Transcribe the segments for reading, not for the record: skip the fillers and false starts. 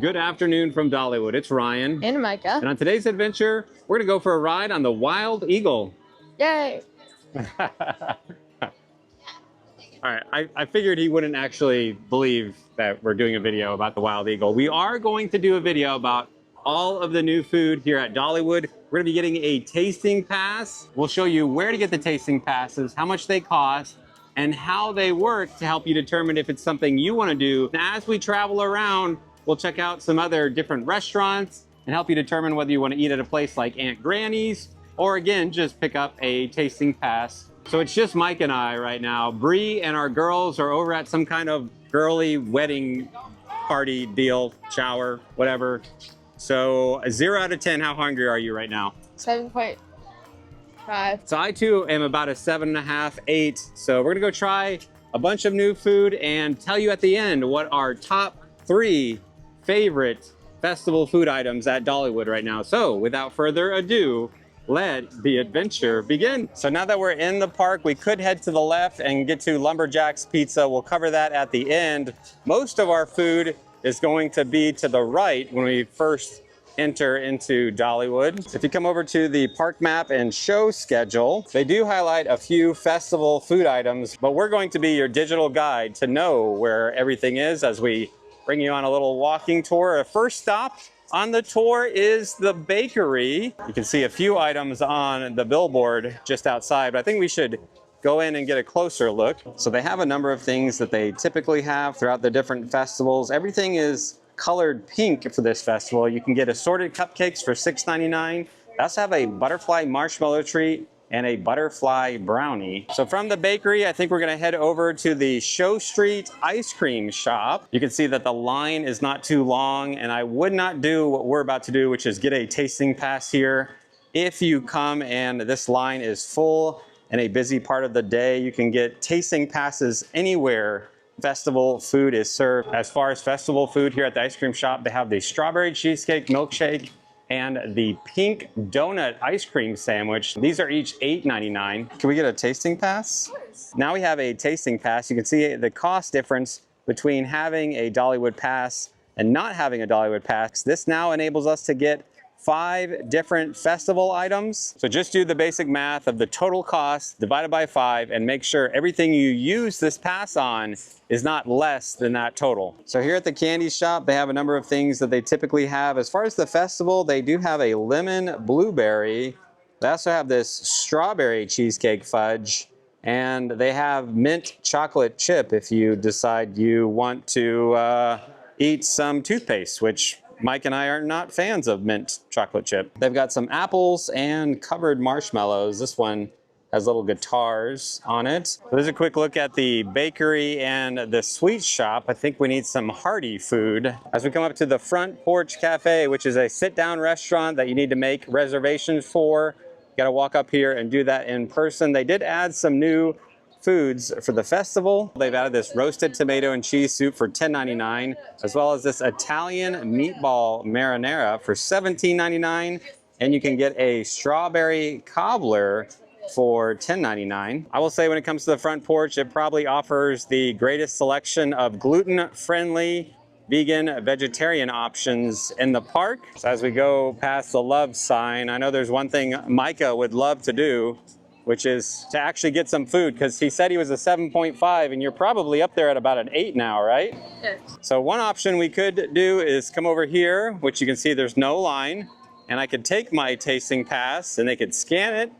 Good afternoon from Dollywood. It's Ryan. And Micah. And on today's adventure, we're going to go for a ride on the Wild Eagle. Yay! All right, I figured he wouldn't actually believe that we're doing a video about the Wild Eagle. We are going to do a video about all of the new food here at Dollywood. We're going to be getting a tasting pass. We'll show you where to get the tasting passes, how much they cost, and how they work to help you determine if it's something you want to do. And as we travel around, we'll check out some other different restaurants and help you determine whether you want to eat at a place like Aunt Granny's or again, just pick up a tasting pass. So it's just Mike and I right now. Brie and our girls are over at some kind of girly wedding party deal, shower, whatever. So 0 out of 10, how hungry are you right now? 7.5. So I too am about a 7.5, 8. So we're gonna go try a bunch of new food and tell you at the end what our top 3 favorite festival food items at Dollywood right now. So without further ado, let the adventure begin. So now that we're in the park, we could head to the left and get to Lumberjack's Pizza. We'll cover that at the end. Most of our food is going to be to the right when we first enter into Dollywood. If you come over to the park map and show schedule, they do highlight a few festival food items, but we're going to be your digital guide to know where everything is as we bring you on a little walking tour. Our first stop on the tour is the bakery. You can see a few items on the billboard just outside, but I think we should go in and get a closer look. So they have a number of things that they typically have throughout the different festivals. Everything is colored pink for this festival. You can get assorted cupcakes for $6.99. They also have a butterfly marshmallow treat and a butterfly brownie. So from the bakery, I think we're gonna head over to the Show Street ice cream shop. You can see that the line is not too long, and I would not do what we're about to do, which is get a tasting pass here. If you come and this line is full and a busy part of the day, you can get tasting passes anywhere festival food is served. As far as festival food here at the ice cream shop, they have the strawberry cheesecake milkshake and the pink donut ice cream sandwich. These are each $8.99. Can we get a tasting pass? Of course. Now we have a tasting pass. You can see the cost difference between having a Dollywood pass and not having a Dollywood pass. This now enables us to get 5 different festival items. So just do the basic math of the total cost divided by 5 and make sure everything you use this pass on is not less than that total. So here at the candy shop, they have a number of things that they typically have. As far as the festival, they do have a lemon blueberry. They also have this strawberry cheesecake fudge, and they have mint chocolate chip if you decide you want to eat some toothpaste, which Mike and I are not fans of mint chocolate chip. They've got some apples and covered marshmallows. This one has little guitars on it. So there's a quick look at the bakery and the sweet shop. I think we need some hearty food. As we come up to the Front Porch Cafe, which is a sit-down restaurant that you need to make reservations for. You gotta walk up here and do that in person. They did add some new foods for the festival. They've added this roasted tomato and cheese soup for $10.99, as well as this Italian meatball marinara for $17.99, and you can get a strawberry cobbler for $10.99. I will say when it comes to the Front Porch, it probably offers the greatest selection of gluten-friendly, vegan, vegetarian options in the park. So as we go past the love sign, I know there's one thing Micah would love to do, which is to actually get some food, because he said he was a 7.5 and you're probably up there at about an 8 now, right? Yeah. So one option we could do is come over here, which you can see there's no line, and I could take my tasting pass and they could scan it,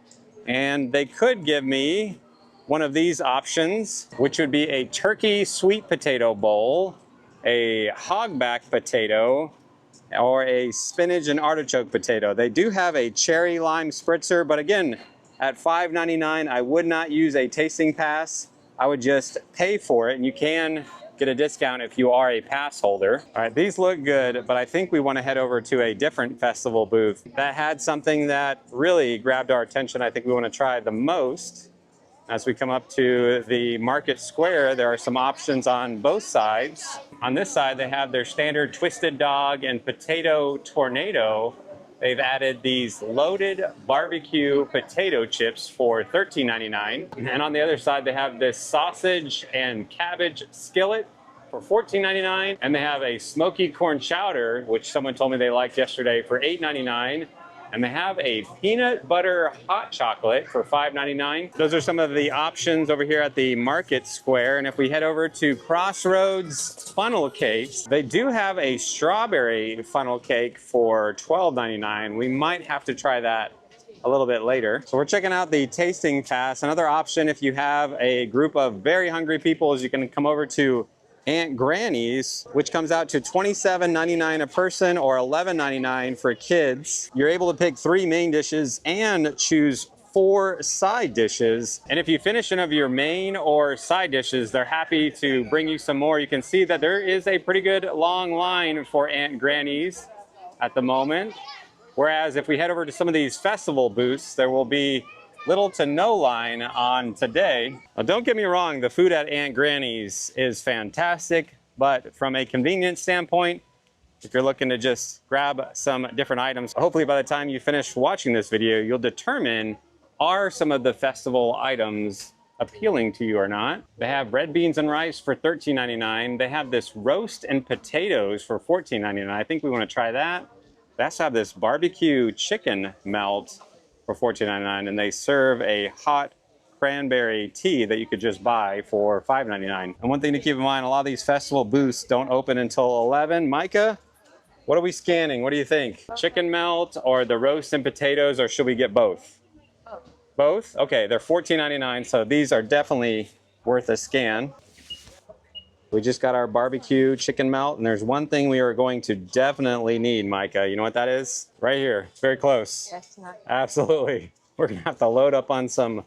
and they could give me one of these options, which would be a turkey sweet potato bowl, a hogback potato, or a spinach and artichoke potato. They do have a cherry lime spritzer, but again, at $5.99, I would not use a tasting pass. I would just pay for it, and you can get a discount if you are a pass holder. All right, these look good, but I think we want to head over to a different festival booth that had something that really grabbed our attention. I think we want to try the most. As we come up to the Market Square, there are some options on both sides. On this side, they have their standard twisted dog and potato tornado. They've added these loaded barbecue potato chips for $13.99. And on the other side, they have this sausage and cabbage skillet for $14.99, and they have a smoky corn chowder, which someone told me they liked yesterday, for $8.99. And they have a peanut butter hot chocolate for $5.99. Those are some of the options over here at the Market Square. And if we head over to Crossroads Funnel Cakes, they do have a strawberry funnel cake for $12.99. We might have to try that a little bit later. So we're checking out the tasting pass. Another option if you have a group of very hungry people is you can come over to Aunt Granny's, which comes out to $27.99 a person or $11.99 for kids. You're able to pick 3 main dishes and choose 4 side dishes. And if you finish any of your main or side dishes, they're happy to bring you some more. You can see that there is a pretty good long line for Aunt Granny's at the moment. Whereas if we head over to some of these festival booths, there will be little to no line on today. Now, don't get me wrong, the food at Aunt Granny's is fantastic, but from a convenience standpoint, if you're looking to just grab some different items, hopefully by the time you finish watching this video, you'll determine are some of the festival items appealing to you or not. They have red beans and rice for $13.99. They have this roast and potatoes for $14.99. I think we want to try that. They also have this barbecue chicken melt for $14.99, and they serve a hot cranberry tea that you could just buy for $5.99. And one thing to keep in mind, a lot of these festival booths don't open until 11. Micah, what are we scanning? What do you think? Chicken melt or the roast and potatoes, or should we get both? Both? Okay, they're $14.99, so these are definitely worth a scan. We just got our barbecue chicken melt, and there's one thing we are going to definitely need, Micah. You know what that is? Right here. It's very close. Yes, nice. Absolutely. We're going to have to load up on some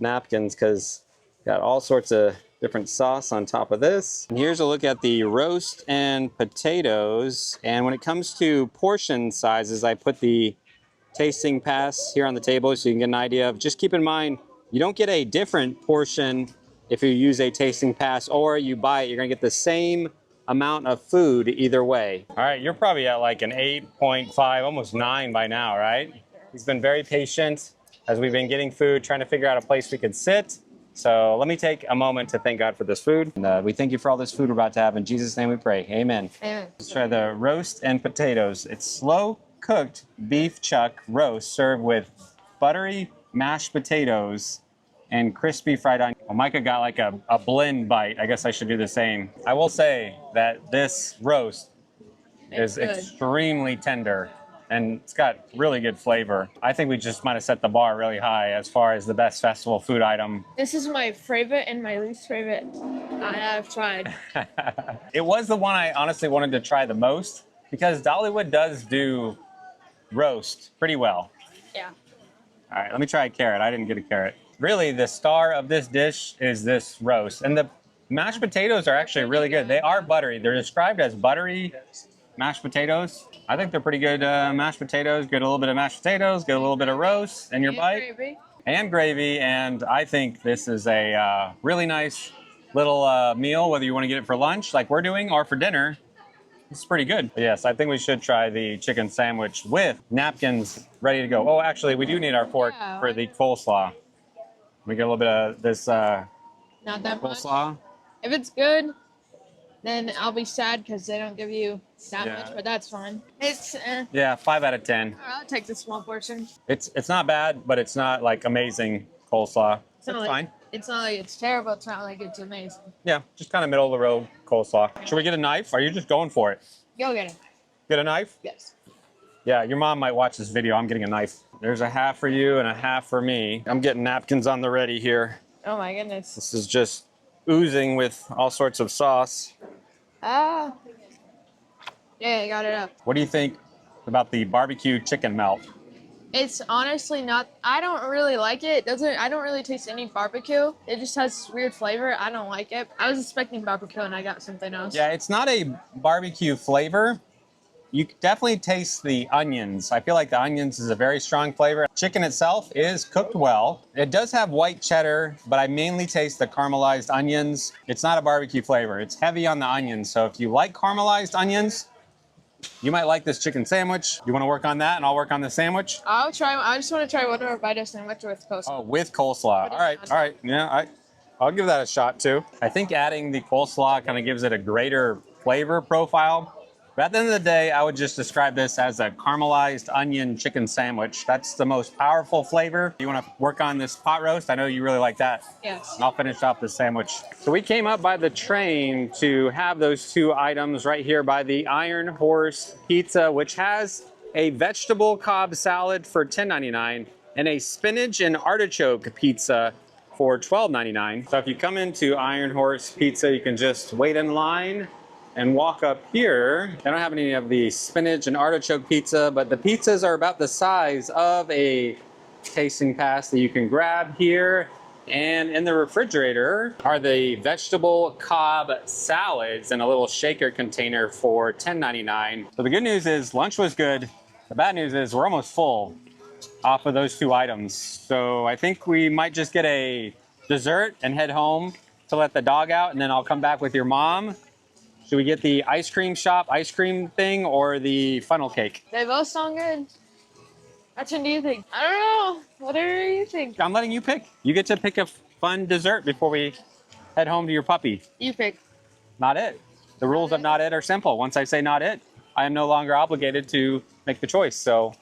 napkins because got all sorts of different sauce on top of this. And here's a look at the roast and potatoes. And when it comes to portion sizes, I put the tasting pass here on the table so you can get an idea of. Just keep in mind, you don't get a different portion if you use a tasting pass or you buy it. You're gonna get the same amount of food either way. All right, you're probably at like an 8.5, almost 9 by now, right? He's been very patient as we've been getting food, trying to figure out a place we could sit. So let me take a moment to thank God for this food. And we thank you for all this food we're about to have. In Jesus' name we pray, amen. Amen. Let's try the roast and potatoes. It's slow cooked beef chuck roast served with buttery mashed potatoes and crispy fried onion. Well, Micah got like a blend bite. I guess I should do the same. I will say that this roast is extremely tender and it's got really good flavor. I think we just might have set the bar really high as far as the best festival food item. This is my favorite and my least favorite I have tried. It was the one I honestly wanted to try the most because Dollywood does do roast pretty well. Yeah. All right, let me try a carrot. I didn't get a carrot. Really, the star of this dish is this roast. And the mashed potatoes are actually really good. They are buttery. They're described as buttery mashed potatoes. I think they're pretty good mashed potatoes. Get a little bit of mashed potatoes, get a little bit of roast in your bite. Gravy. And gravy. And I think this is a really nice little meal, whether you want to get it for lunch like we're doing or for dinner. It's pretty good. Yes, I think we should try the chicken sandwich with napkins ready to go. Oh, actually, we do need our fork for the coleslaw. We get a little bit of this Not that coleslaw. much. If it's good, then I'll be sad because they don't give you that much, but that's fine. It's Yeah, 5 out of 10. I'll take the small portion. It's not bad, but it's not like amazing coleslaw. It's not fine. It's not like it's terrible. It's not like it's amazing. Yeah, just kind of middle of the road coleslaw. Should we get a knife? Or are you just going for it? Go get it. Get a knife? Yes. Yeah, your mom might watch this video. I'm getting a knife. There's a half for you and a half for me. I'm getting napkins on the ready here. Oh my goodness. This is just oozing with all sorts of sauce. Ah. Yeah, I got it up. What do you think about the barbecue chicken melt? It's honestly not, I don't really like it. I don't really taste any barbecue. It just has weird flavor. I don't like it. I was expecting barbecue and I got something else. Yeah, it's not a barbecue flavor. You definitely taste the onions. I feel like the onions is a very strong flavor. Chicken itself is cooked well. It does have white cheddar, but I mainly taste the caramelized onions. It's not a barbecue flavor. It's heavy on the onions. So if you like caramelized onions, you might like this chicken sandwich. You want to work on that and I'll work on the sandwich? I'll try. I just want to try whatever bite of sandwich with coleslaw. Oh, with coleslaw. All right. Yeah, I'll give that a shot too. I think adding the coleslaw kind of gives it a greater flavor profile. But at the end of the day, I would just describe this as a caramelized onion chicken sandwich. That's the most powerful flavor. You want to work on this pot roast? I know you really like that. Yes. And I'll finish off the sandwich. So we came up by the train to have those two items right here by the Iron Horse Pizza, which has a vegetable Cobb salad for $10.99 and a spinach and artichoke pizza for $12.99. So if you come into Iron Horse Pizza, you can just wait in line and walk up here. They don't have any of the spinach and artichoke pizza, but the pizzas are about the size of a tasting pass that you can grab here. And in the refrigerator are the vegetable Cobb salads in a little shaker container for $10.99. So the good news is lunch was good. The bad news is we're almost full off of those two items. So I think we might just get a dessert and head home to let the dog out, and then I'll come back with your mom. Should we get the ice cream shop ice cream thing or the funnel cake? They both sound good. Which one do you think? I don't know. Whatever you think. I'm letting you pick. You get to pick a fun dessert before we head home to your puppy. You pick. Not it. The rules of not it are simple. Once I say not it, I am no longer obligated to make the choice. So,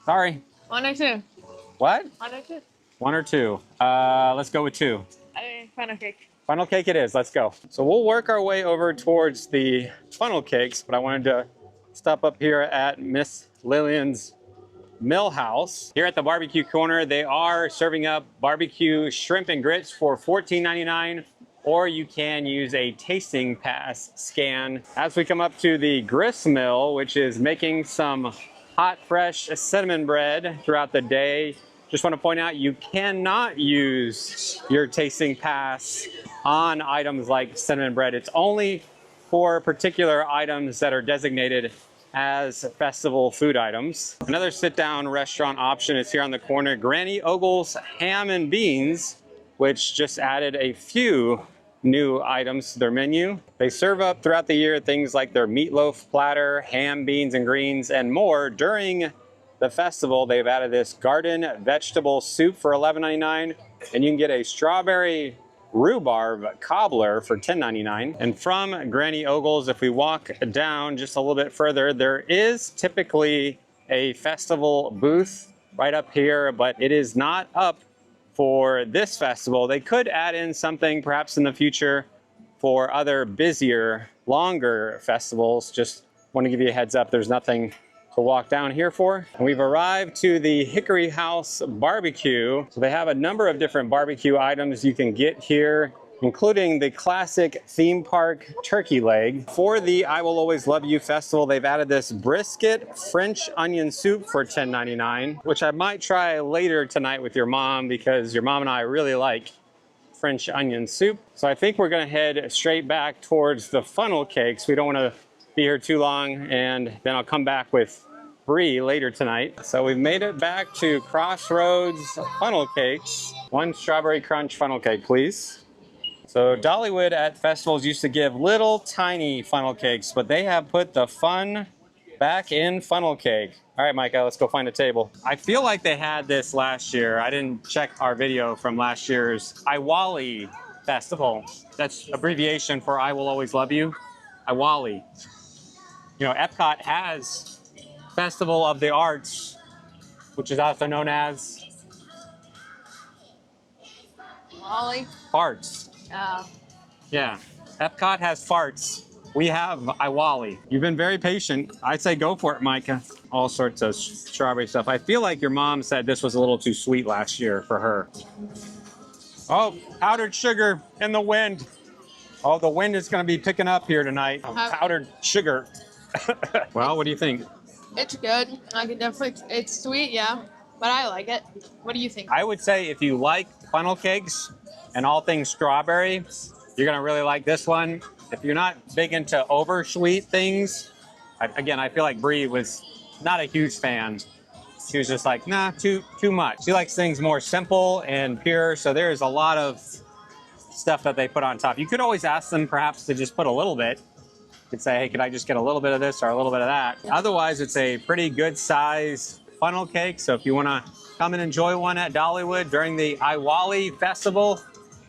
sorry. One or two. What? One or two. One or two. Let's go with two. Funnel cake. Funnel cake it is. Let's go. So we'll work our way over towards the funnel cakes, but I wanted to stop up here at Miss Lillian's Mill House. Here at the barbecue corner, they are serving up barbecue shrimp and grits for $14.99, or you can use a tasting pass scan. As we come up to the grist mill, which is making some hot, fresh cinnamon bread throughout the day, just want to point out you cannot use your tasting pass on items like cinnamon bread. It's only for particular items that are designated as festival food items. Another sit-down restaurant option is here on the corner, Granny Ogle's Ham and Beans, which just added a few new items to their menu. They serve up throughout the year things like their meatloaf platter, ham, beans, and greens, and more. During the festival, they've added this garden vegetable soup for $11.99, and you can get a strawberry rhubarb cobbler for $10.99. And from Granny Ogle's, if we walk down just a little bit further, there is typically a festival booth right up here, but it is not up for this festival. They could add in something perhaps in the future for other busier, longer festivals. Just want to give you a heads up, there's nothing to walk down here for. And we've arrived to the Hickory House Barbecue. So they have a number of different barbecue items you can get here, including the classic theme park turkey leg. For the I Will Always Love You festival, they've added this brisket French onion soup for $10.99, which I might try later tonight with your mom because your mom and I really like French onion soup. So I think we're gonna head straight back towards the funnel cakes. We don't wanna be here too long, and then I'll come back with Brie later tonight. So we've made it back to Crossroads Funnel Cakes. One strawberry crunch funnel cake, please. So Dollywood at festivals used to give little tiny funnel cakes, but they have put the fun back in funnel cake. All right, Micah, let's go find a table. I feel like they had this last year. I didn't check our video from last year's IWALY festival. That's abbreviation for I Will Always Love You. IWALY. You know, Epcot has Festival of the Arts, which is also known as Ollie. Farts. Yeah, Epcot has farts. We have IWALY. You've been very patient. I'd say go for it, Micah. All sorts of strawberry stuff. I feel like your mom said this was a little too sweet last year for her. Oh, powdered sugar in the wind. Oh, the wind is going to be picking up here tonight. Powdered sugar. Well, what do you think? It's good. I can definitely. It's sweet, yeah, but I like it. What do you think? I would say if you like funnel cakes and all things strawberry, you're gonna really like this one. If you're not big into over sweet things, again, I feel like Brie was not a huge fan. She was just like, nah, too much. She likes things more simple and pure. So there's a lot of stuff that they put on top. You could always ask them perhaps to just put a little bit. You could say, hey, could I just get a little bit of this or a little bit of that? Otherwise, it's a pretty good size funnel cake. So if you want to come and enjoy one at Dollywood during the IWALY Festival,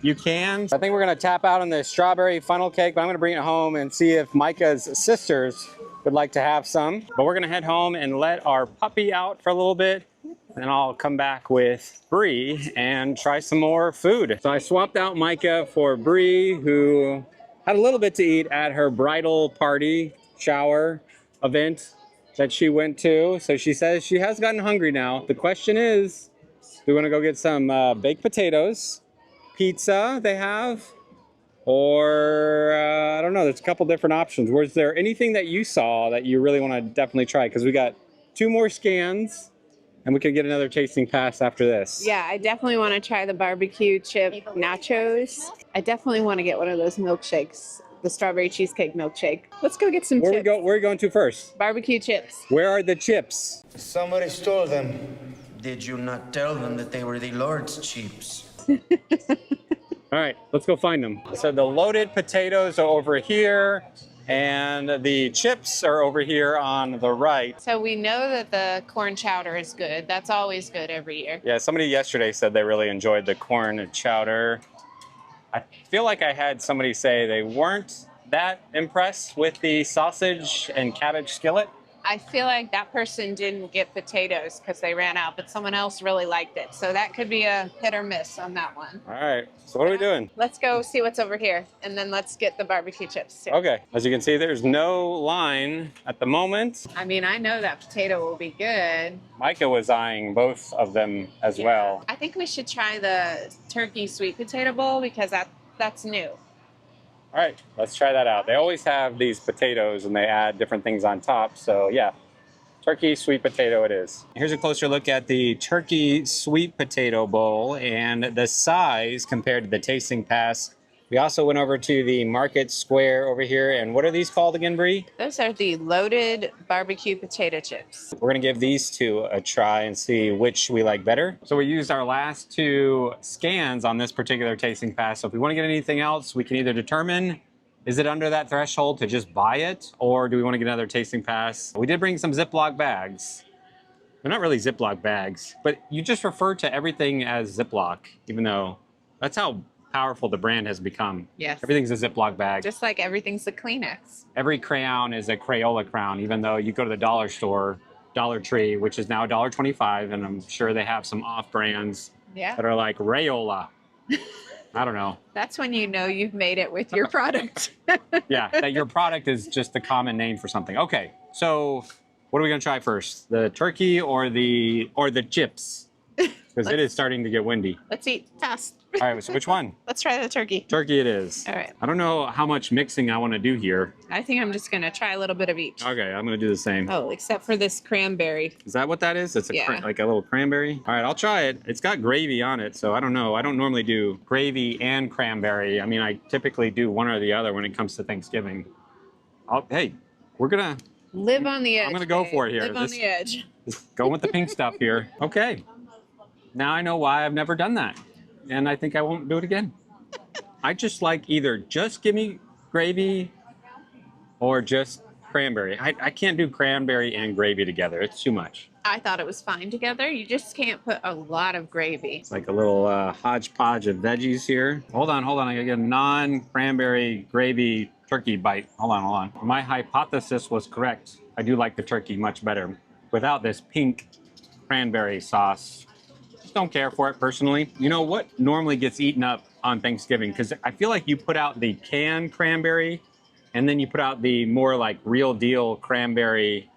you can. I think we're gonna tap out on the strawberry funnel cake, but I'm gonna bring it home and see if Micah's sisters would like to have some. But we're gonna head home and let our puppy out for a little bit. And I'll come back with Brie and try some more food. So I swapped out Micah for Brie, who had a little bit to eat at her bridal party shower event that she went to. So she says she has gotten hungry now. The question is, do we want to go get some baked potatoes, pizza they have, or I don't know, there's a couple different options. Was there anything that you saw that you really want to definitely try? Because we got 2 more scans and we could get another tasting pass after this. Yeah, I definitely want to try the barbecue chip nachos. I definitely want to get one of those milkshakes, the strawberry cheesecake milkshake. Let's go get some chips. Where are you going to first? Barbecue chips. Where are the chips? Somebody stole them. Did you not tell them that they were the Lord's chips? All right, let's go find them. So the loaded potatoes are over here, and the chips are over here on the right. So we know that the corn chowder is good. That's always good every year. Yeah, somebody yesterday said they really enjoyed the corn chowder. I feel like I had somebody say they weren't that impressed with the sausage and cabbage skillet. I feel like that person didn't get potatoes because they ran out, but someone else really liked it. So that could be a hit or miss on that one. All right, so what are we doing? Let's go see what's over here, and then let's get the barbecue chips too. Okay, as you can see, there's no line at the moment. I mean, I know that potato will be good. Micah was eyeing both of them as well. I think we should try the turkey sweet potato bowl because that's new. All right, let's try that out. They always have these potatoes and they add different things on top. So yeah, turkey sweet potato it is. Here's a closer look at the turkey sweet potato bowl and the size compared to the tasting pass. We also went over to the market square over here. And what are these called again, Brie? Those are the loaded barbecue potato chips. We're gonna give these 2 a try and see which we like better. So we used our last 2 scans on this particular tasting pass. So if we wanna get anything else, we can either determine, is it under that threshold to just buy it? Or do we wanna get another tasting pass? We did bring some Ziploc bags. They're not really Ziploc bags, but you just refer to everything as Ziploc, even though that's how powerful the brand has become. Yes. Everything's a Ziploc bag. Just like everything's a Kleenex. Every crayon is a Crayola crown, even though you go to the dollar store, Dollar Tree, which is now $1.25, and I'm sure they have some off brands that are like Rayola. I don't know. That's when you know you've made it with your product. Yeah, that your product is just a common name for something. Okay, so what are we gonna try first? The turkey or the chips? Because it is starting to get windy. Let's eat fast. All right, so which one? Let's try the turkey. Turkey it is. All right. I don't know how much mixing I want to do here. I think I'm just going to try a little bit of each. Okay, I'm going to do the same. Oh, except for this cranberry. Is that what that is? It's Yeah. like a little cranberry? All right, I'll try it. It's got gravy on it, so I don't know. I don't normally do gravy and cranberry. I mean, I typically do one or the other when it comes to Thanksgiving. Hey, we're going to... Live on the edge. I'm going to go for it here. Live on the edge. Go with the pink stuff here. Okay. Now I know why I've never done that. And I think I won't do it again. I just like either just give me gravy or just cranberry. I can't do cranberry and gravy together. It's too much. I thought it was fine together. You just can't put a lot of gravy. It's like a little hodgepodge of veggies here. Hold on. I gotta get a non-cranberry gravy turkey bite. Hold on. My hypothesis was correct. I do like the turkey much better without this pink cranberry sauce. Just don't care for it personally. You know what normally gets eaten up on Thanksgiving? Because I feel like you put out the canned cranberry and then you put out the more like real deal cranberry.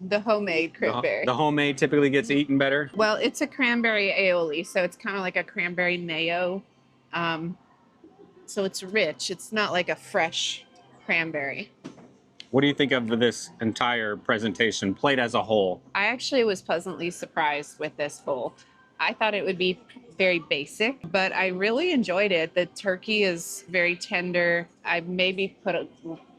The homemade cranberry. The homemade typically gets eaten better. Well, it's a cranberry aioli, so it's kind of like a cranberry mayo. So it's rich. It's not like a fresh cranberry. What do you think of this entire presentation, plate as a whole? I actually was pleasantly surprised with this bowl. I thought it would be very basic, but I really enjoyed it. The turkey is very tender. I maybe put a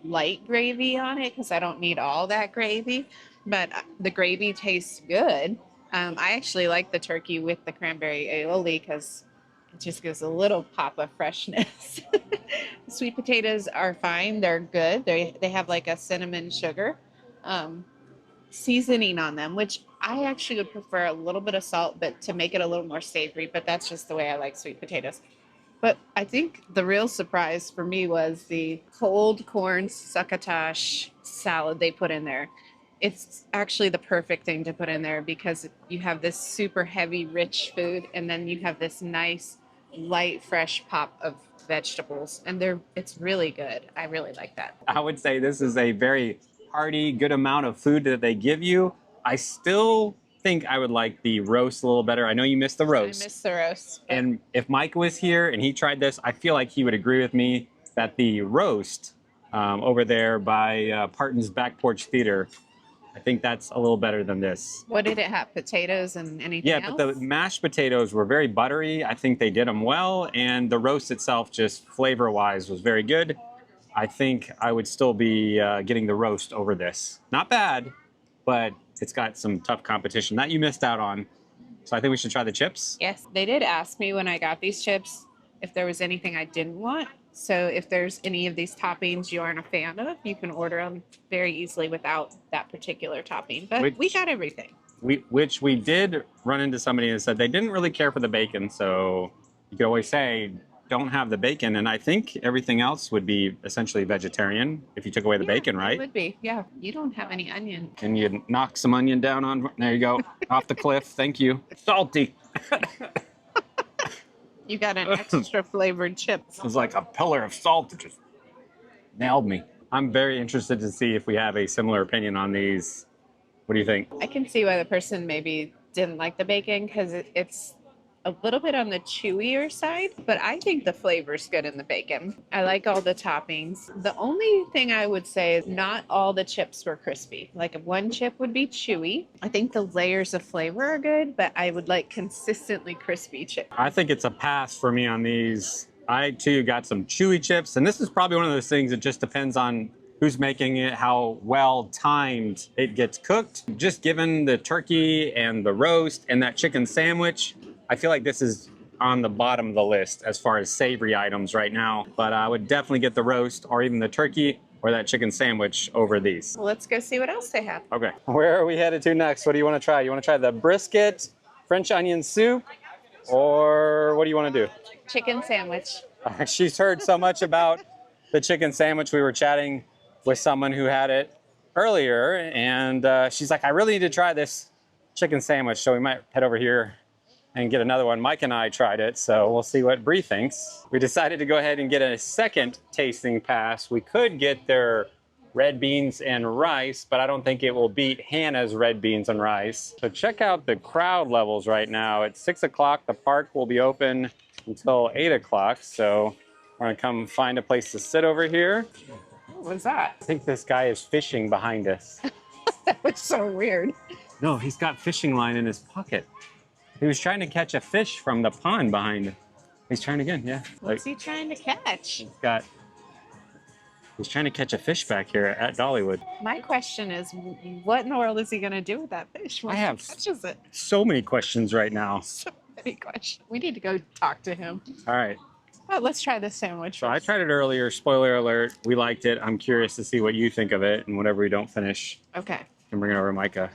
light gravy on it because I don't need all that gravy, but the gravy tastes good. I actually like the turkey with the cranberry aioli because it just gives a little pop of freshness. Sweet potatoes are fine. They're good. They have like a cinnamon sugar seasoning on them, which I actually would prefer a little bit of salt, but to make it a little more savory. But that's just the way I like sweet potatoes. But I think the real surprise for me was the cold corn succotash salad they put in there. It's actually the perfect thing to put in there because you have this super heavy, rich food, and then you have this nice, light, fresh pop of vegetables, and it's really good. I really like that. I would say this is a very hearty, good amount of food that they give you. I still think I would like the roast a little better. I know you missed the I roast. miss the roast. But And if Mike was here and he tried this, I feel like he would agree with me that the roast over there by Parton's Back Porch Theater, I think that's a little better than this. what did it have? Potatoes and anything Yeah, else? but the mashed potatoes were very buttery. I think they did them well. And the roast itself, just flavor-wise, was very good. I think I would still be getting the roast over this. Not bad, but it's got some tough competition that you missed out on. So I think we should try the chips. Yes, they did ask me when I got these chips if there was anything I didn't want. So if there's any of these toppings you aren't a fan of, you can order them very easily without that particular topping. But we got everything. Which we did run into somebody that said they didn't really care for the bacon. So you could always say, don't have the bacon. And I think everything else would be essentially vegetarian if you took away the bacon, right? It would be. Yeah. You don't have any onion. And you knock some onion down on, there you go, off the cliff. Thank you. Salty. You got an extra flavored chip. It was like a pillar of salt that just nailed me. I'm very interested to see if we have a similar opinion on these. What do you think? I can see why the person maybe didn't like the bacon because it's a little bit on the chewier side, but I think the flavor's good in the bacon. I like all the toppings. The only thing I would say is not all the chips were crispy. Like one chip would be chewy. I think the layers of flavor are good, but I would like consistently crispy chips. I think it's a pass for me on these. I too got some chewy chips, and this is probably one of those things that just depends on who's making it, how well timed it gets cooked. Just given the turkey and the roast and that chicken sandwich, I feel like this is on the bottom of the list as far as savory items right now. But I would definitely get the roast or even the turkey or that chicken sandwich over these. Well, let's go see what else they have. Okay. Where are we headed to next? What do you want to try? You want to try the brisket, French onion soup, or what do you want to do? Chicken sandwich. She's heard so much about the chicken sandwich. We were chatting with someone who had it earlier, and she's like, I really need to try this chicken sandwich. So we might head over here and get another one. Mike and I tried it, so we'll see what Brie thinks. We decided to go ahead and get a second tasting pass. We could get their red beans and rice, but I don't think it will beat Hannah's red beans and rice. So check out the crowd levels right now. At 6 o'clock, the park will be open until 8 o'clock. So we're gonna come find a place to sit over here. What was that? I think this guy is fishing behind us. That was so weird. No, he's got fishing line in his pocket. He was trying to catch a fish from the pond behind him. He's trying again, yeah. What's he trying to catch? He's trying to catch a fish back here at Dollywood. My question is, what in the world is he going to do with that fish once I have he catches it? so many questions right now. So many questions. We need to go talk to him. All right, Oh, let's try this sandwich. so I tried it earlier. Spoiler alert, we liked it. I'm curious to see what you think of it, and whatever we don't finish, Okay. and bring it over to Micah.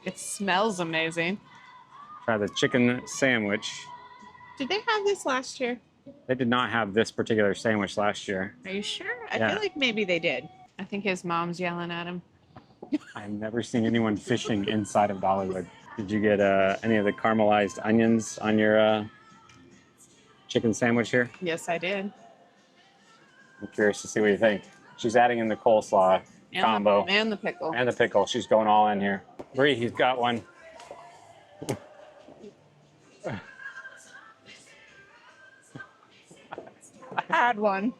It smells amazing. Try the chicken sandwich. Did they have this last year? They did not have this particular sandwich last year. Are you sure? I Yeah. feel like maybe they did. I think his mom's yelling at him. I've never seen anyone fishing inside of Dollywood. Did you get any of the caramelized onions on your chicken sandwich here? Yes, I did. I'm curious to see what you think. She's adding in the coleslaw combo And the pickle. and the pickle. She's going all in here. Brie, he's got one. I had one.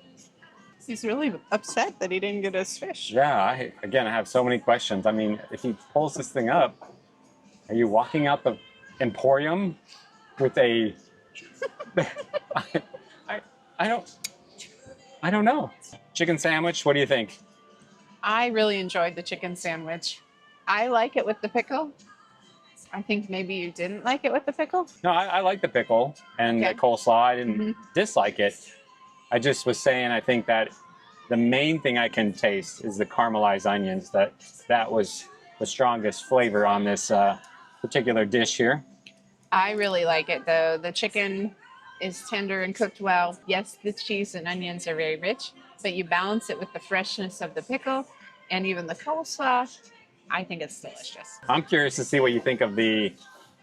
He's really upset that he didn't get his fish. Yeah, I have so many questions. I mean, if he pulls this thing up, are you walking out the Emporium with a... I don't know. Chicken sandwich, what do you think? I really enjoyed the chicken sandwich. I like it with the pickle. I think maybe you didn't like it with the pickle. No, I like the pickle and Okay. the coleslaw. I didn't dislike it. I just was saying, I think that the main thing I can taste is the caramelized onions. That was the strongest flavor on this particular dish here. I really like it though. The chicken is tender and cooked well. Yes, the cheese and onions are very rich, but you balance it with the freshness of the pickle and even the coleslaw. I think it's delicious. I'm curious to see what you think of the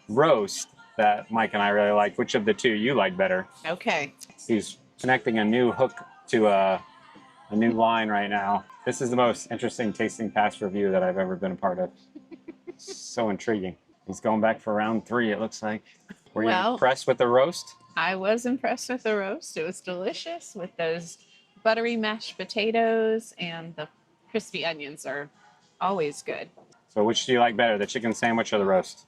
roast that Mike and I really like. Which of the two you like better? Okay. He's connecting a new hook to a new line right now. This is the most interesting tasting pass review that I've ever been a part of. So intriguing. He's going back for round 3, it looks like. Were you impressed with the roast? I was impressed with the roast. It was delicious with those buttery mashed potatoes, and the crispy onions are always good. So which do you like better, the chicken sandwich or the roast?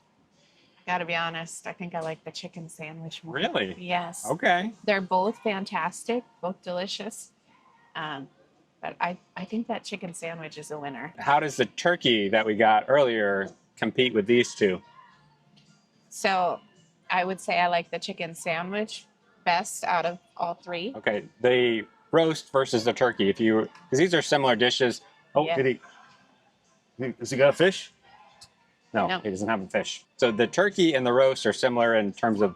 Gotta be honest, I think I like the chicken sandwich more. Really? Yes. Okay. They're both fantastic, both delicious. But I think that chicken sandwich is a winner. How does the turkey that we got earlier compete with these two? So I would say I like the chicken sandwich best out of all 3. Okay, the roast versus the turkey. Because these are similar dishes. Oh, Yeah. Does he got a fish? No, No. he doesn't have a fish. So the turkey and the roast are similar in terms of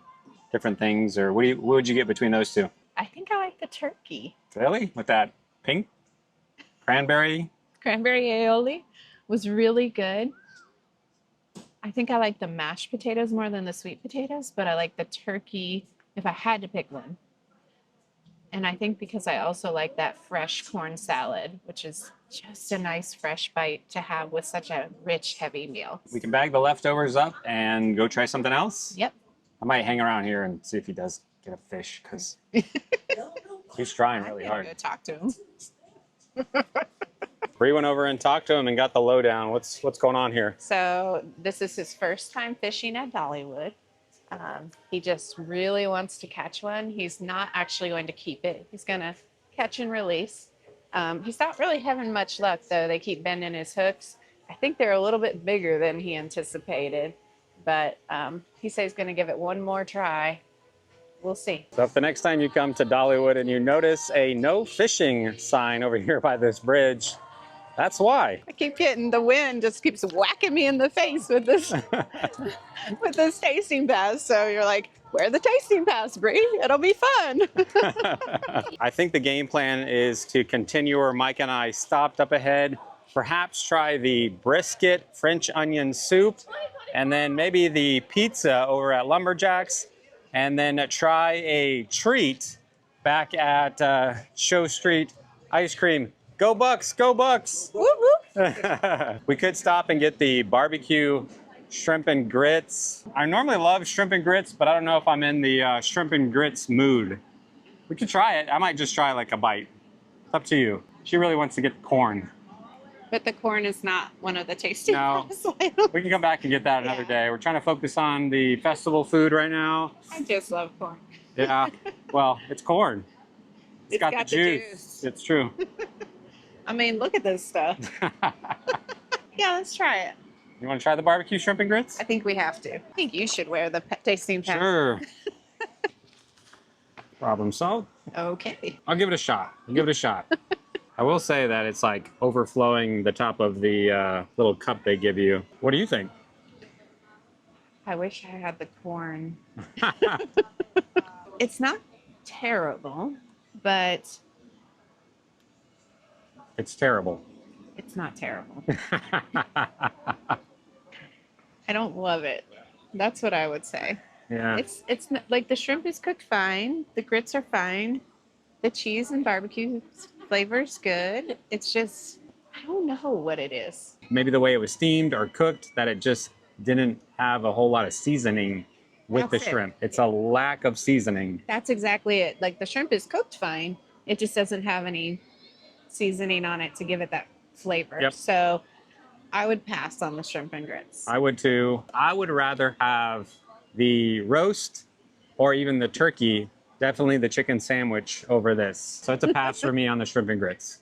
different things, or what would you get between those two? I think I like the turkey. Really? With that pink cranberry? Cranberry aioli was really good. I think I like the mashed potatoes more than the sweet potatoes, but I like the turkey if I had to pick one. And I think because I also like that fresh corn salad, which is just a nice fresh bite to have with such a rich, heavy meal. We can bag the leftovers up and go try something else. Yep. I might hang around here and see if he does get a fish, because he's trying really I'm gonna hard. go talk to him. Brie went over and talked to him and got the lowdown. What's going on here? So this is his first time fishing at Dollywood. He just really wants to catch one. He's not actually going to keep it. He's going to catch and release. He's not really having much luck, though. They keep bending his hooks. I think they're a little bit bigger than he anticipated, but he says he's going to give it one more try. We'll see. So if the next time you come to Dollywood and you notice a no fishing sign over here by this bridge, that's why. I keep getting the wind just keeps whacking me in the face with this with this tasting pass. So you're like, wear the tasting pass, Brie. It'll be fun. I think the game plan is to continue where Mike and I stopped up ahead. Perhaps try the brisket French onion soup, and then maybe the pizza over at Lumberjacks, and then try a treat back at Show Street Ice Cream. Go Bucks, go Bucks! Whoop, whoop. We could stop and get the barbecue shrimp and grits. I normally love shrimp and grits, but I don't know if I'm in the shrimp and grits mood. We could try it. I might just try like a bite. It's up to you. She really wants to get the corn. But the corn is not one of the tasting No. pass items. We can come back and get that another day. We're trying to focus on the festival food right now. I just love corn. Yeah, well, it's corn. It's got the juice. It's true. I mean, look at this stuff. Yeah, let's try it. You want to try the barbecue shrimp and grits? I think we have to. I think you should wear the tasting pass. Sure. Problem solved. Okay. I'll give it a shot. I will say that it's like overflowing the top of the little cup they give you. What do you think? I wish I had the corn. It's not terrible, but It's terrible. it's not terrible. I don't love it. That's what I would say. Yeah. Like the shrimp is cooked fine, the grits are fine, the cheese and barbecue flavor's good. It's just I don't know what it is. Maybe the way it was steamed or cooked, that it just didn't have a whole lot of seasoning with That's the it. shrimp. It's a lack of seasoning. That's exactly it. Like the shrimp is cooked fine. It just doesn't have any seasoning on it to give it that flavor. Yep. So I would pass on the shrimp and grits. I would too. I would rather have the roast or even the turkey, definitely the chicken sandwich over this. So it's a pass for me on the shrimp and grits.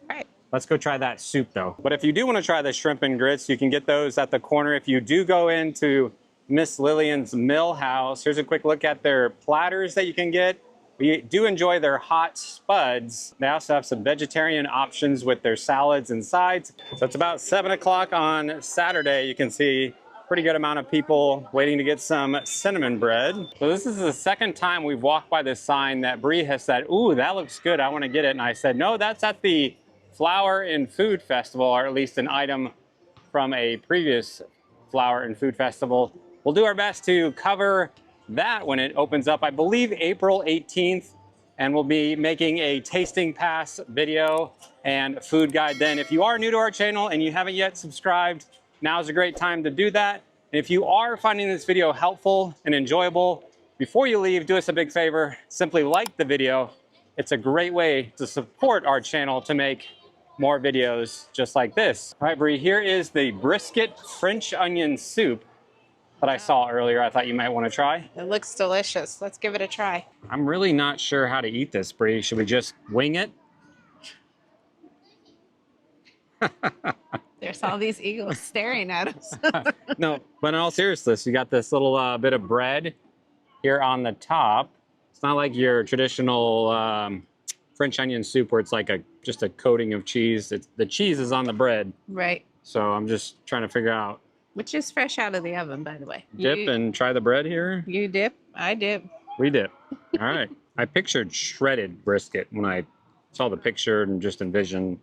All right. Let's go try that soup though. But if you do want to try the shrimp and grits, you can get those at the corner. If you do go into Miss Lillian's Mill House, here's a quick look at their platters that you can get. We do enjoy their hot spuds. They also have some vegetarian options with their salads and sides. So it's about 7 o'clock on Saturday. You can see pretty good amount of people waiting to get some cinnamon bread. So this is the second time we've walked by this sign that Brie has said, ooh, that looks good, I want to get it. And I said, no, that's at the Flower and Food Festival, or at least an item from a previous Flower and Food Festival. We'll do our best to cover that when it opens up, I believe April 18th, and we'll be making a tasting pass video and food guide then. If you are new to our channel and you haven't yet subscribed, now's a great time to do that. And if you are finding this video helpful and enjoyable, before you leave, do us a big favor, simply like the video. It's a great way to support our channel to make more videos just like this. All right, Brie, here is the brisket French onion soup that I saw earlier. I thought you might want to try. It looks delicious. Let's give it a try. I'm really not sure how to eat this, Brie. Should we just wing it? There's all these eagles staring at us. No, but in all seriousness, you got this little bit of bread here on the top. It's not like your traditional French onion soup where it's like just a coating of cheese. The cheese is on the bread. Right. So I'm just trying to figure out. Which is fresh out of the oven, by the way. Dip and try the bread here. You dip, I dip. We dip. All right. I pictured shredded brisket when I saw the picture and just envisioned.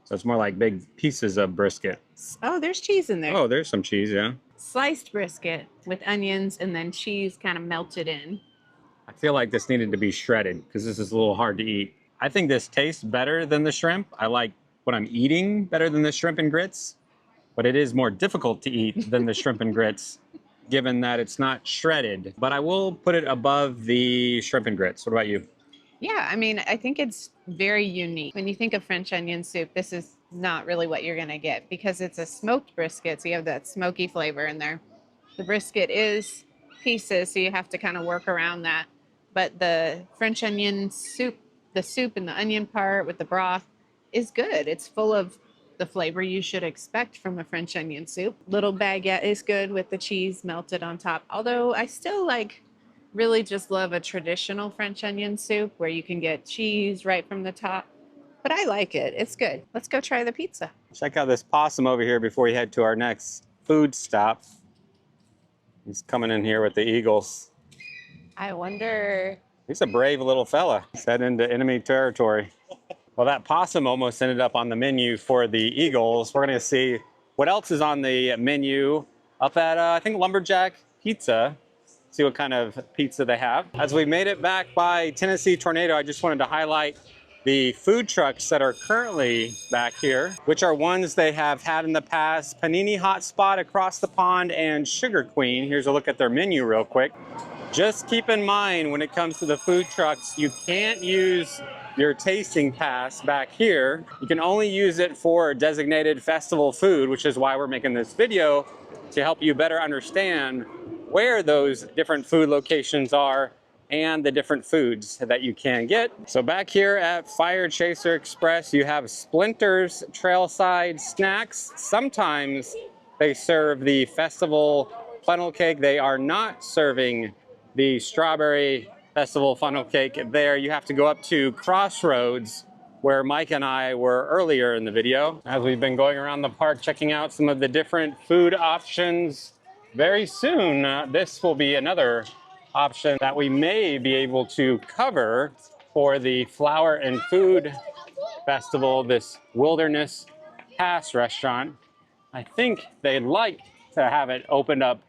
So it's more like big pieces of brisket. Oh, there's cheese in there. Oh, there's some cheese, yeah. Sliced brisket with onions and then cheese kind of melted in. I feel like this needed to be shredded because this is a little hard to eat. I think this tastes better than the shrimp. I like what I'm eating better than the shrimp and grits, but it is more difficult to eat than the shrimp and grits, given that it's not shredded. But I will put it above the shrimp and grits. What about you? Yeah, I mean, I think it's very unique. When you think of French onion soup, this is not really what you're gonna get because it's a smoked brisket, so you have that smoky flavor in there. The brisket is pieces, so you have to kind of work around that. But the French onion soup, the soup and the onion part with the broth is good. It's full of the flavor you should expect from a French onion soup. Little baguette is good with the cheese melted on top. Although I still really just love a traditional French onion soup where you can get cheese right from the top. But I like it. It's good. Let's go try the pizza. Check out this possum over here before you head to our next food stop. He's coming in here with the eagles. I wonder. He's a brave little fella. He's heading into enemy territory. Well, that possum almost ended up on the menu for the eagles. We're going to see what else is on the menu up at, I think, Lumberjack Pizza. See what kind of pizza they have. As we made it back by Tennessee Tornado, I just wanted to highlight the food trucks that are currently back here, which are ones they have had in the past. Panini Hot Spot across the pond and Sugar Queen. Here's a look at their menu real quick. Just keep in mind when it comes to the food trucks, you can't use your tasting pass back here. You can only use it for designated festival food, which is why we're making this video to help you better understand where those different food locations are and the different foods that you can get. So back here at Fire Chaser Express, you have Splinters Trailside Snacks. Sometimes they serve the festival funnel cake. They are not serving the strawberry festival funnel cake there. You have to go up to Crossroads, where Mike and I were earlier in the video. As we've been going around the park checking out some of the different food options, very soon this will be another option that we may be able to cover for the Flower and Food Festival, this Wilderness Pass restaurant. I think they'd like to have it opened up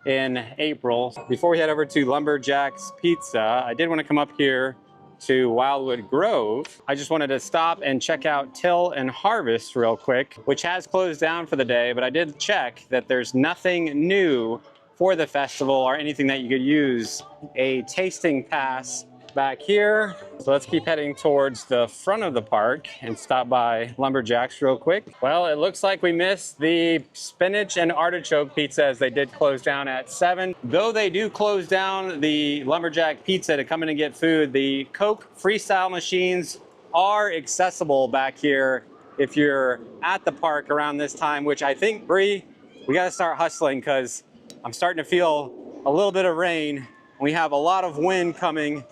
in April. Before we head over to Lumberjack's Pizza, I did want to come up here to Wildwood Grove. I just wanted to stop and check out Till and Harvest real quick, which has closed down for the day, but I did check that there's nothing new for the festival or anything that you could use a tasting pass back here. So let's keep heading towards the front of the park and stop by Lumberjack's real quick. Well, it looks like we missed the spinach and artichoke pizza as they did close down at 7. Though they do close down the Lumberjack Pizza to come in and get food, the Coke freestyle machines are accessible back here if you're at the park around this time, which I think, Brie, we got to start hustling because I'm starting to feel a little bit of rain. We have a lot of wind coming.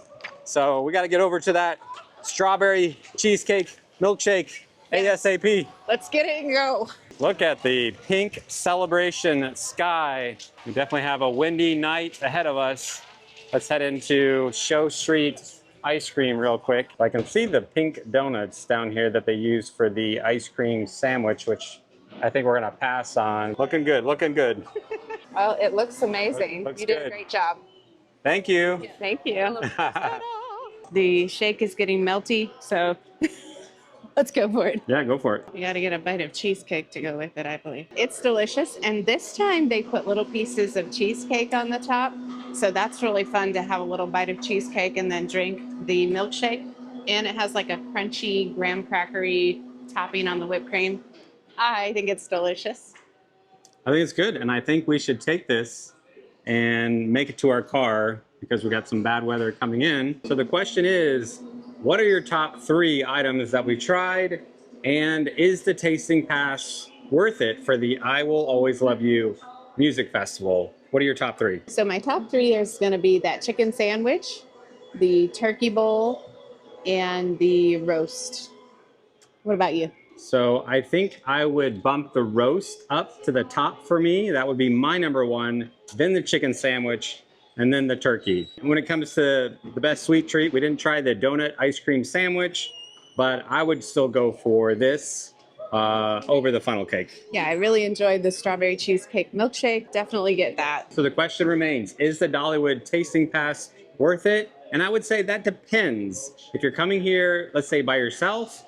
So we got to get over to that strawberry cheesecake milkshake ASAP. Let's get it and go. Look at the pink celebration sky. We definitely have a windy night ahead of us. Let's head into Show Street ice cream real quick. I can see the pink donuts down here that they use for the ice cream sandwich, which I think we're gonna pass on. Looking good, looking good. Well, it looks amazing. Looks You did a good. great job. Thank you. Thank you. The shake is getting melty, so let's go for it. Yeah, go for it. You got to get a bite of cheesecake to go with it, I believe. It's delicious, and this time they put little pieces of cheesecake on the top, so that's really fun to have a little bite of cheesecake and then drink the milkshake. And it has like a crunchy, graham crackery topping on the whipped cream. I think it's delicious. I think it's good, and I think we should take this and make it to our car because we got some bad weather coming in. So the question is, what are your top 3 items that we tried, and is the tasting pass worth it for the I Will Always Love You Music Festival? What are your top 3? So my top 3 is going to be that chicken sandwich, the turkey bowl, and the roast. What about you? So I think I would bump the roast up to the top for me. That would be my number 1, then the chicken sandwich, and then the turkey. When it comes to the best sweet treat, we didn't try the donut ice cream sandwich, but I would still go for this over the funnel cake. Yeah, I really enjoyed the strawberry cheesecake milkshake. Definitely get that. So the question remains, is the Dollywood tasting pass worth it? And I would say that depends. If you're coming here, let's say by yourself,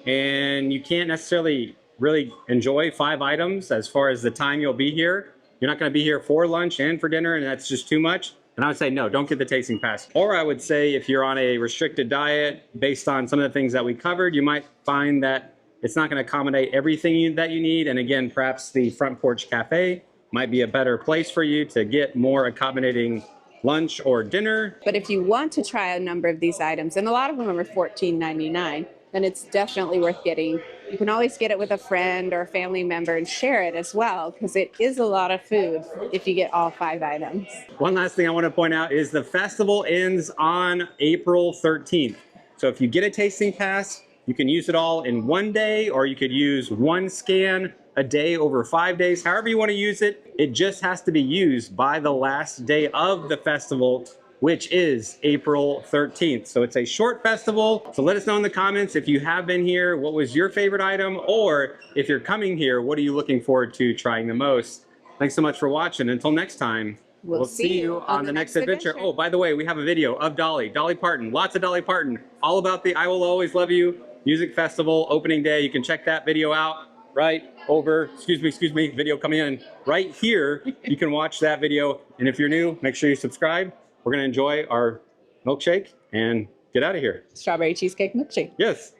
and you can't necessarily really enjoy 5 items as far as the time you'll be here, you're not going to be here for lunch and for dinner, and that's just too much, and I would say no, don't get the tasting pass. Or I would say if you're on a restricted diet based on some of the things that we covered, you might find that it's not going to accommodate everything that you need, and again, perhaps the Front Porch Cafe might be a better place for you to get more accommodating lunch or dinner. But if you want to try a number of these items, and a lot of them are $14.99, then it's definitely worth getting. You can always get it with a friend or a family member and share it as well, because it is a lot of food if you get all 5 items. One last thing I want to point out is the festival ends on April 13th. So if you get a tasting pass, you can use it all in one day, or you could use one scan a day over 5 days. However you want to use it, it just has to be used by the last day of the festival, which is April 13th. So it's a short festival. So let us know in the comments if you have been here, what was your favorite item, or if you're coming here, what are you looking forward to trying the most? Thanks so much for watching. Until next time, we'll see you on the next adventure. Oh, by the way, we have a video of Dolly Parton, lots of Dolly Parton, all about the I Will Always Love You Music Festival opening day. You can check that video out right over, excuse me, video coming in right here. You can watch that video. And if you're new, make sure you subscribe. We're gonna enjoy our milkshake and get out of here. Strawberry cheesecake milkshake. Yes.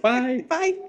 Bye. Bye.